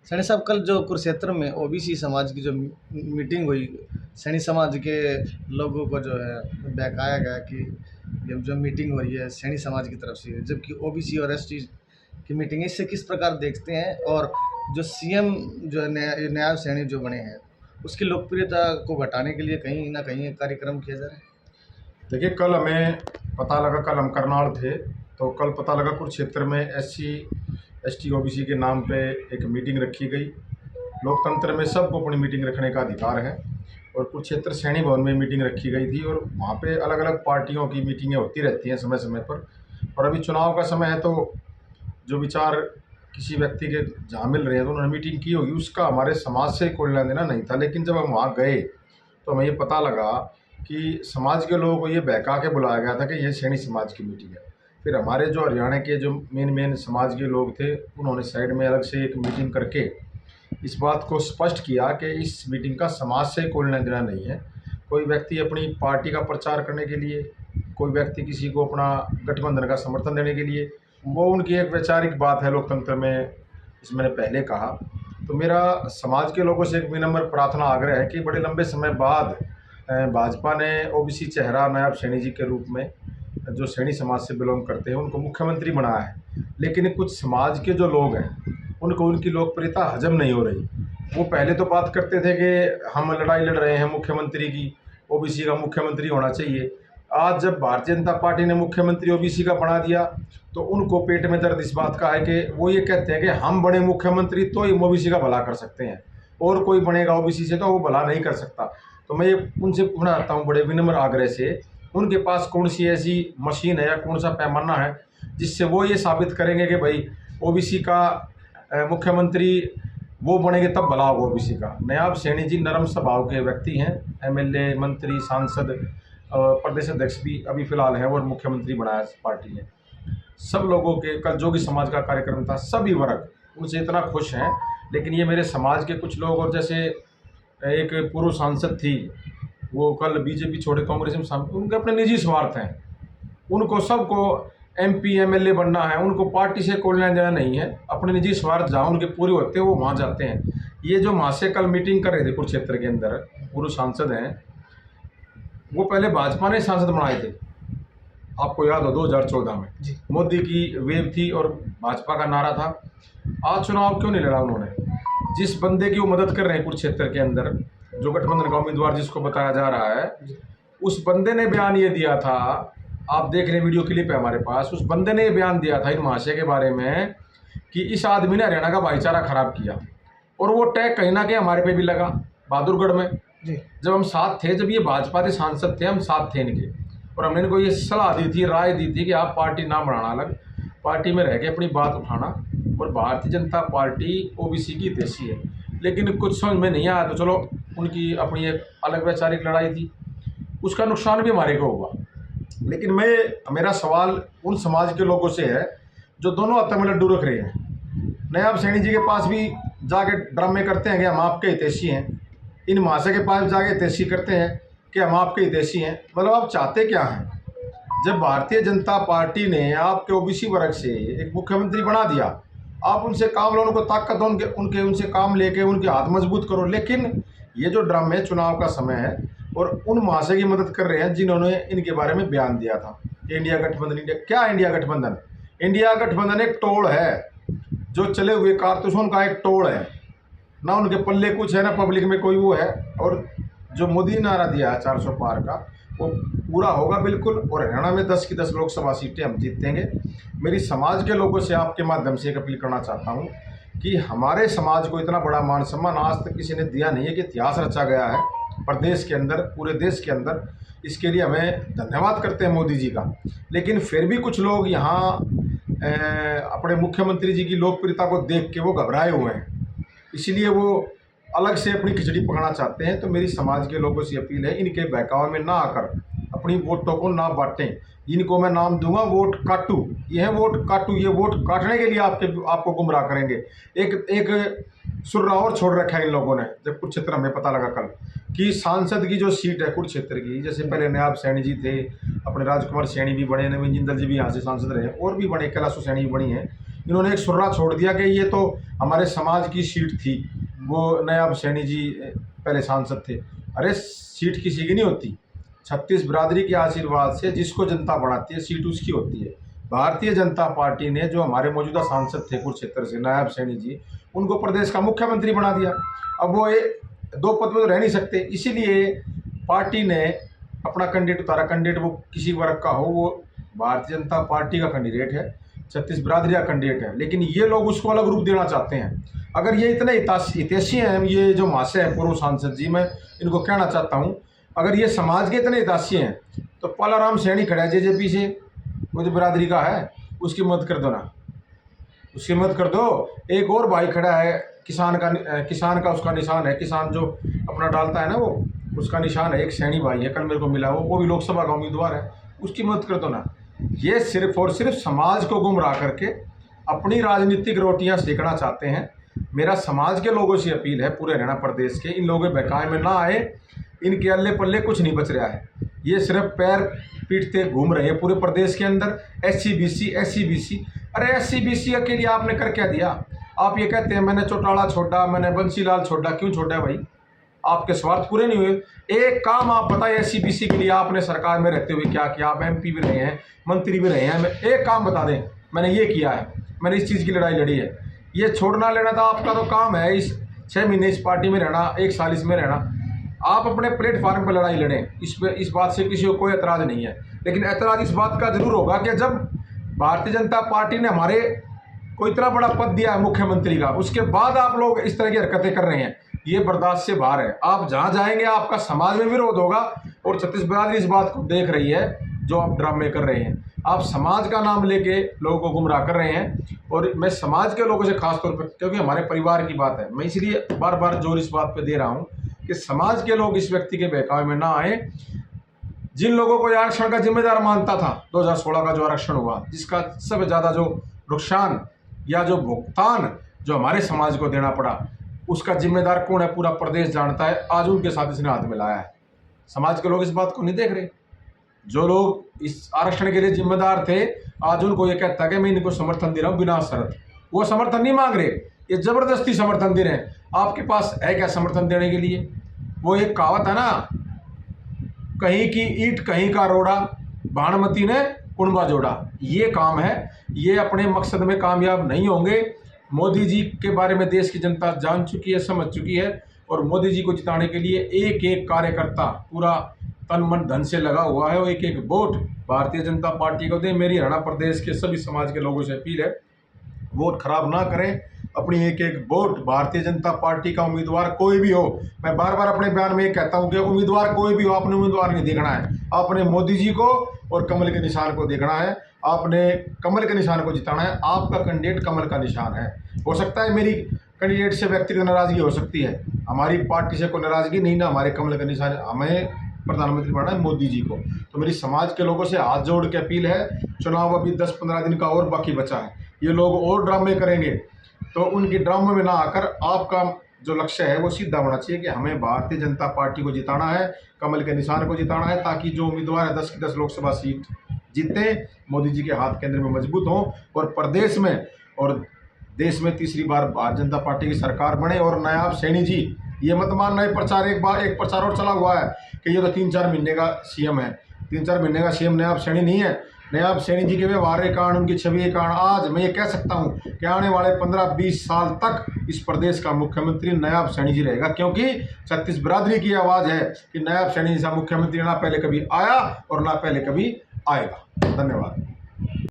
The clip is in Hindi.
सैनी साहब, कल जो कुरुक्षेत्र में ओबीसी समाज की जो मीटिंग हुई, सैनी समाज के लोगों को जो है बहकाया गया कि ये जो मीटिंग हो रही है सैनी समाज की तरफ से, जबकि ओबीसी और एसटी की मीटिंग है। इससे किस प्रकार देखते हैं? और जो सीएम जो है नायब सैनी जो बने हैं, उसकी लोकप्रियता को घटाने के लिए कहीं ना कहीं कार्यक्रम किया जा रहा है। देखिए, कल हमें पता लगा, कल हम करनाल थे तो कल पता लगा कुरुक्षेत्र में एससी एसटी ओबीसी के नाम पे एक मीटिंग रखी गई। लोकतंत्र में सबको अपनी मीटिंग रखने का अधिकार है और कुरुक्षेत्र सैनी भवन में मीटिंग रखी गई थी और वहाँ पे अलग अलग पार्टियों की मीटिंगें होती रहती हैं समय समय पर। और अभी चुनाव का समय है तो जो विचार किसी व्यक्ति के जहाँ मिल रहे हैं तो उन्होंने मीटिंग की होगी, उसका हमारे समाज से कोई लेना देना नहीं था। लेकिन जब हम वहाँ गए तो हमें ये पता लगा कि समाज के लोगों को ये बहका के बुलाया गया था कि ये सैनी समाज की मीटिंग है। फिर हमारे जो हरियाणा के जो मेन समाज के लोग थे, उन्होंने साइड में अलग से एक मीटिंग करके इस बात को स्पष्ट किया कि इस मीटिंग का समाज से कोई लेना देना नहीं है। कोई व्यक्ति अपनी पार्टी का प्रचार करने के लिए, कोई व्यक्ति किसी को अपना गठबंधन का समर्थन देने के लिए, वो उनकी एक वैचारिक बात है लोकतंत्र में, जिसमें मैंने पहले कहा। तो मेरा समाज के लोगों से एक विनम्र प्रार्थना आग्रह है कि बड़े लंबे समय बाद भाजपा ने ओबीसी चेहरा नायब सैनी जी के रूप में, जो सैनी समाज से बिलोंग करते हैं, उनको मुख्यमंत्री बनाया है। लेकिन कुछ समाज के जो लोग हैं उनको उनकी लोकप्रियता हजम नहीं हो रही। वो पहले तो बात करते थे कि हम लड़ाई लड़ रहे हैं मुख्यमंत्री की, ओबीसी का मुख्यमंत्री होना चाहिए। आज जब भारतीय जनता पार्टी ने मुख्यमंत्री ओबीसी का बना दिया तो उनको पेट में दर्द इस बात का है कि वो ये कहते हैं कि हम बने मुख्यमंत्री तो ही ओबीसी का भला कर सकते हैं, और कोई बनेगा ओबीसी से तो वो भला नहीं कर सकता। तो मैं ये उनसे पूछना चाहता हूँ बड़े विनम्र आग्रह से, उनके पास कौन सी ऐसी मशीन है या कौन सा पैमाना है जिससे वो ये साबित करेंगे कि भाई ओबीसी का मुख्यमंत्री वो बनेंगे तब भला होगा ओबीसी का। नायब सैनी जी नरम स्वभाव के व्यक्ति हैं, एमएलए, मंत्री, सांसद, प्रदेश अध्यक्ष भी अभी फिलहाल हैं और मुख्यमंत्री बनाया पार्टी ने। सब लोगों के कल जोगी समाज का कार्यक्रम था, सभी वर्ग उनसे इतना खुश हैं। लेकिन ये मेरे समाज के कुछ लोग, और जैसे एक पूर्व सांसद थी, वो कल बीजेपी छोड़े कांग्रेस में शामिल, उनके अपने निजी स्वार्थ हैं। उनको सबको एमपी एमएलए बनना है, उनको पार्टी से कोई लेना देना नहीं है। अपने निजी स्वार्थ जहाँ उनके पूरे होते हैं वो वहाँ जाते हैं। ये जो वहाँ से कल मीटिंग कर रहे थे कुरुक्षेत्र के अंदर, पूर्व सांसद हैं, वो पहले भाजपा ने सांसद बनाए थे, आपको याद हो 2014 में मोदी की वेव थी और भाजपा का नारा था। आज चुनाव क्यों नहीं लड़ा उन्होंने? जिस बंदे की वो मदद कर रहे हैं कुरुक्षेत्र के अंदर, जो गठबंधन का उम्मीदवार जिसको बताया जा रहा है, उस बंदे ने बयान ये दिया था, आप देख रहे वीडियो क्लिप है हमारे पास, उस बंदे ने ये बयान दिया था इन महाशय के बारे में कि इस आदमी ने हरियाणा का भाईचारा खराब किया। और वो टैग कहीं ना कहीं हमारे पे भी लगा बहादुरगढ़ में जब हम साथ थे, जब ये भाजपा के सांसद थे, हम साथ थे इनके, और हमने इनको ये सलाह दी थी, राय दी थी कि आप पार्टी ना बनाना, अलग पार्टी में रह के अपनी बात उठाना। और भारतीय जनता पार्टी ओबीसी की हितैषी है, लेकिन कुछ समझ में नहीं आया तो चलो, उनकी अपनी एक अलग वैचारिक लड़ाई थी, उसका नुकसान भी हमारे को हुआ। लेकिन मेरा सवाल उन समाज के लोगों से है जो दोनों हाथों में लड्डू रख रहे हैं। नायब सैनी जी के पास भी जाके ड्रामे करते हैं कि हम आपके हितैषी हैं, इन महाशय के पास जाके हितैषी करते हैं कि हम आपके हितैषी हैं। मतलब आप चाहते क्या हैं? जब भारतीय जनता पार्टी ने आपके ओबीसी वर्ग से एक मुख्यमंत्री बना दिया, आप उनसे काम लो, उनको ताकत दो, उनसे काम लेके उनके हाथ मजबूत करो। लेकिन ये जो ड्रामे, चुनाव का समय है और उन महाशय की मदद कर रहे हैं जिन्होंने इनके बारे में बयान दिया था इंडिया गठबंधन। इंडिया क्या इंडिया गठबंधन? इंडिया गठबंधन एक टोल है, जो चले हुए कारतूसों का एक टोल है, ना उनके पल्ले कुछ है, ना पब्लिक में कोई वो है। और जो मोदी नारा दिया है 400 पार का, वो पूरा होगा बिल्कुल, और हरियाणा में 10 की 10 लोकसभा सीटें हम जीतेंगे। मेरी समाज के लोगों से आपके माध्यम से एक अपील करना चाहता हूँ कि हमारे समाज को इतना बड़ा मान सम्मान आज तक किसी ने दिया नहीं है, कि इतिहास रचा गया है प्रदेश के अंदर, पूरे देश के अंदर। इसके लिए हमें धन्यवाद करते हैं मोदी जी का। लेकिन फिर भी कुछ लोग यहाँ अपने मुख्यमंत्री जी की लोकप्रियता को देख के वो घबराए हुए हैं, इसलिए वो अलग से अपनी खिचड़ी पकाना चाहते हैं। तो मेरी समाज के लोगों से अपील है, इनके बहकावे में ना आकर अपनी वोटों को ना बांटें। इनको मैं नाम दूंगा वोट काटू। ये है वोट काटू, ये वोट काटने के लिए आपको गुमराह करेंगे। एक सुर्रा और छोड़ रखा है इन लोगों ने। जब कुरुक्षेत्र हमें पता लगा कल कि सांसद की जो सीट है कुरुक्षेत्र की, जैसे पहले नायब सैनी जी थे, अपने राजकुमार सैनी भी बने, नवीन जिंदल जी भी यहाँ से सांसद रहे, और भी बने, कैलाशो सैनी भी बनी है। इन्होंने एक सुर्रा छोड़ दिया कि ये तो हमारे समाज की सीट थी, वो नायब सैनी जी पहले सांसद थे। अरे सीट किसी की नहीं होती, 36 बिरादरी के आशीर्वाद से जिसको जनता बढ़ाती है सीट उसकी होती है। भारतीय जनता पार्टी ने जो हमारे मौजूदा सांसद थे कुरुक्षेत्र से नायब सैनी जी, उनको प्रदेश का मुख्यमंत्री बना दिया। अब वो 2 पद पर तो रह नहीं सकते, इसीलिए पार्टी ने अपना कैंडिडेट उतारा। कैंडिडेट वो किसी वर्ग का हो, वो भारतीय जनता पार्टी का कैंडिडेट है, 36 बिरादरी का कैंडिडेट है, लेकिन ये लोग उसको अलग रूप देना चाहते हैं। अगर ये इतने हितैषी हैं, ये जो महाशय है पूर्व सांसद जी, मैं इनको कहना चाहता हूँ, अगर ये समाज के इतने हितैषी हैं तो पालाराम सैनी खड़ा है जेजेपी से, वो जो बिरादरी का है, उसकी मदद कर दो ना, उसकी मदद कर दो। एक और भाई खड़ा है किसान का उसका निशान है, किसान जो अपना डालता है ना, वो उसका निशान है, एक सैनी भाई है, कल मेरे को मिला, वो भी लोकसभा का उम्मीदवार है, उसकी मदद कर दो ना। ये सिर्फ और सिर्फ समाज को गुमराह करके अपनी राजनीतिक रोटियां सेकना चाहते हैं। मेरा समाज के लोगों से अपील है, पूरे हरियाणा प्रदेश के, इन लोगों के बहकावे में ना आए, इनके अल्ले पल्ले कुछ नहीं बच रहा है। ये सिर्फ पैर पीटते घूम रहे हैं पूरे प्रदेश के अंदर। SC BC, अरे SC BC के लिए आपने कर क्या दिया? आप ये कहते हैं मैंने चौटाला छोड़ा, मैंने बंसीलाल छोड़ा, क्यों छोड़ा भाई? आपके स्वार्थ पूरे नहीं हुए। एक काम आप बताइए SC BC के लिए आपने सरकार में रहते हुए क्या किया? आप MP भी रहे हैं, मंत्री भी रहे हैं, एक काम बता दें, मैंने ये किया है, मैंने इस चीज़ की लड़ाई लड़ी है। ये छोड़ना लेना था आपका तो काम है, इस 6 महीने इस पार्टी में रहना, 1 साल इसमें रहना, आप अपने प्लेटफार्म पर लड़ाई लड़ें, इस बात से किसी को कोई एतराज़ नहीं है। लेकिन एतराज़ इस बात का जरूर होगा कि जब भारतीय जनता पार्टी ने हमारे को इतना बड़ा पद दिया है मुख्यमंत्री का, उसके बाद आप लोग इस तरह की हरकतें कर रहे हैं, ये बर्दाश्त से बाहर है। आप जहाँ जाएंगे आपका समाज में विरोध होगा, और 36 बिरादरी इस बात को देख रही है जो आप ड्रामे कर रहे हैं। आप समाज का नाम लेके लोगों को गुमराह कर रहे हैं, और मैं समाज के लोगों से खास तौर पर, क्योंकि हमारे परिवार की बात है, मैं इसलिए बार बार जोर इस बात पे दे रहा हूँ कि समाज के लोग इस व्यक्ति के बहकावे में ना आए। जिन लोगों को आरक्षण का जिम्मेदार मानता था, 2016 का जो आरक्षण हुआ, जिसका सबसे ज़्यादा जो नुकसान या जो भुगतान जो हमारे समाज को देना पड़ा, उसका जिम्मेदार कौन है पूरा प्रदेश जानता है। आज उनके साथ इसने हाथ मिलाया है। समाज के लोग इस बात को नहीं देख रहे। जो लोग इस आरक्षण के लिए जिम्मेदार थे, आज उनको ये कहता है कि मैं इनको समर्थन दे रहा हूँ बिना शर्त। वो समर्थन नहीं मांग रहे, ये जबरदस्ती समर्थन दे रहे हैं। आपके पास है क्या समर्थन देने के लिए? वो एक कहावत है ना, कहीं की ईंट कहीं का रोड़ा, भानुमति ने कुंबा जोड़ा। ये काम है, ये अपने मकसद में कामयाब नहीं होंगे। मोदी जी के बारे में देश की जनता जान चुकी है, समझ चुकी है, और मोदी जी को जिताने के लिए एक एक कार्यकर्ता पूरा तन मन धन से लगा हुआ है। वो एक एक वोट भारतीय जनता पार्टी को दें। मेरी हरियाणा प्रदेश के सभी समाज के लोगों से अपील है, वोट खराब ना करें, अपनी एक एक वोट भारतीय जनता पार्टी का उम्मीदवार कोई भी हो। मैं बार बार अपने बयान में कहता हूं कि उम्मीदवार कोई भी हो, आपने उम्मीदवार नहीं देखना है, आपने मोदी जी को और कमल के निशान को देखना है। आपने कमल के निशान को जिताना है। आपका कैंडिडेट कमल का निशान है। हो सकता है मेरी कैंडिडेट से व्यक्तिगत नाराजगी हो सकती है, हमारी पार्टी से कोई नाराजगी नहीं ना, हमारे कमल का निशान, हमें प्रधानमंत्री बनाना है मोदी जी को। तो मेरी समाज के लोगों से हाथ जोड़ के अपील है, चुनाव अभी 10-15 दिन का और बाकी बचा है, ये लोग और ड्रामे करेंगे तो उनकी ड्रामे में ना आकर आपका जो लक्ष्य है वो सीधा होना चाहिए कि हमें भारतीय जनता पार्टी को जिताना है, कमल के निशान को जिताना है, ताकि जो उम्मीदवार है 10 की 10 लोकसभा सीट जीते, मोदी जी के हाथ केंद्र में मजबूत हों, और प्रदेश में और देश में तीसरी बार भारतीय जनता पार्टी की सरकार बने। और नायब सैनी जी, ये मत मानना है प्रचार, एक प्रचार और चला हुआ है कि ये तो 3-4 महीने का सीएम है। 3-4 महीने का सीएम नायब सैनी नहीं है। नायब सैनी जी के व्यवहार के कारण, उनकी छवि के कारण आज मैं ये कह सकता हूँ कि आने वाले 15-20 साल तक इस प्रदेश का मुख्यमंत्री नायब सैनी जी रहेगा, क्योंकि 36 बिरादरी की आवाज़ है कि नायब सैनी जैसा मुख्यमंत्री ना पहले कभी आया और ना पहले कभी आएगा। धन्यवाद।